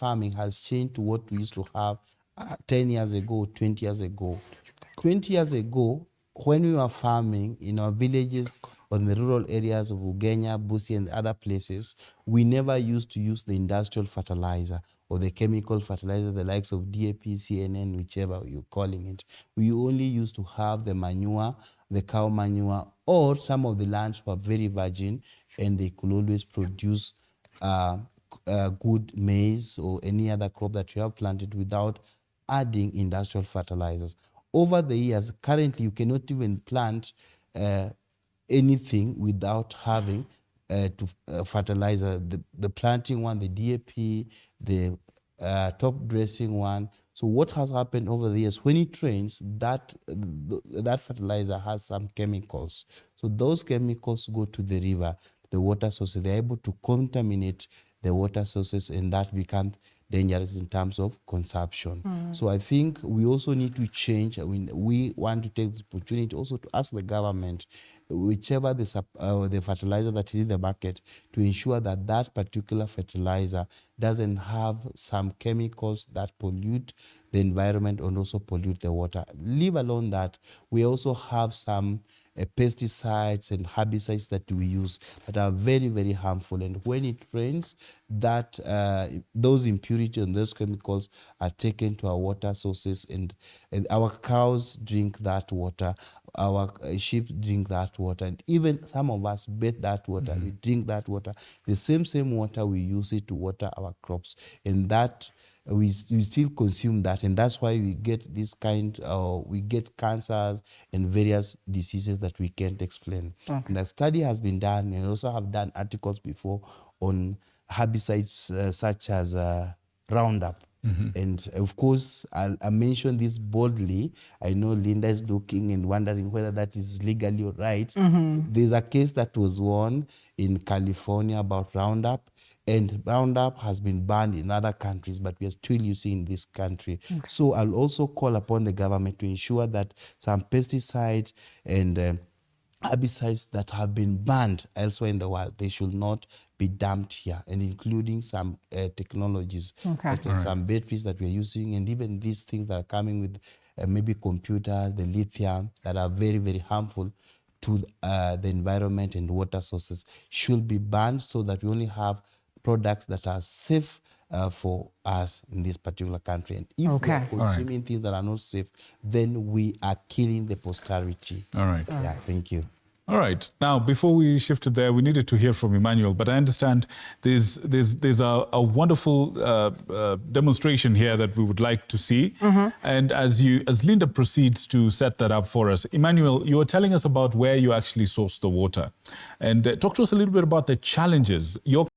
farming has changed to what we used to have 10 years ago, 20 years ago. 20 years ago, when we were farming in our villages or in the rural areas of Ugenya, Busia, and other places, we never used to use the industrial fertilizer or the chemical fertilizer, the likes of DAP, CNN, whichever you're calling it. We only used to have the manure, the cow manure, or some of the lands were very virgin and they could always produce good maize or any other crop that you have planted without adding industrial fertilizers. Over the years, currently you cannot even plant anything without having fertilizer, the planting one, the DAP, the top dressing one. So what has happened over the years, when it rains, that fertilizer has some chemicals. So those chemicals go to the river, the water sources. They're able to contaminate the water sources, and that becomes dangerous in terms of consumption. So I think we also need to change. I mean, we want to take this opportunity also to ask the government, whichever the fertilizer that is in the market, to ensure that that particular fertilizer doesn't have some chemicals that pollute the environment and also pollute the water. Leave alone that we also have some pesticides and herbicides that we use that are very, very harmful. And when it rains, that those impurities and those chemicals are taken to our water sources, and our cows drink that water, our sheep drink that water, and even some of us bathe that water. We drink that water. The same water, we use it to water our crops, and that we still consume that, and that's why we get this we get cancers and various diseases that we can't explain. Okay. And a study has been done, and also have done articles before on herbicides such as Roundup. And of course, I mention this boldly. I know Linda is looking and wondering whether that is legally right. There's a case that was won in California about Roundup, and Roundup has been banned in other countries, but we are still using in this country. Okay. So I'll also call upon the government to ensure that some pesticides and herbicides that have been banned elsewhere in the world, they should not be dumped here, and including some technologies, such as some batteries that we're using, and even these things that are coming with maybe computers, the lithium, that are very, very harmful to the environment and water sources, should be banned, so that we only have products that are safe for us in this particular country. And if we are consuming things that are not safe, then we are killing the posterity. All right. Yeah, thank you. All right. Now, before we shifted there, we needed to hear from Emmanuel, but I understand there's a wonderful demonstration here that we would like to see. And as Linda proceeds to set that up for us, Emmanuel, you were telling us about where you actually source the water. And talk to us a little bit about the challenges.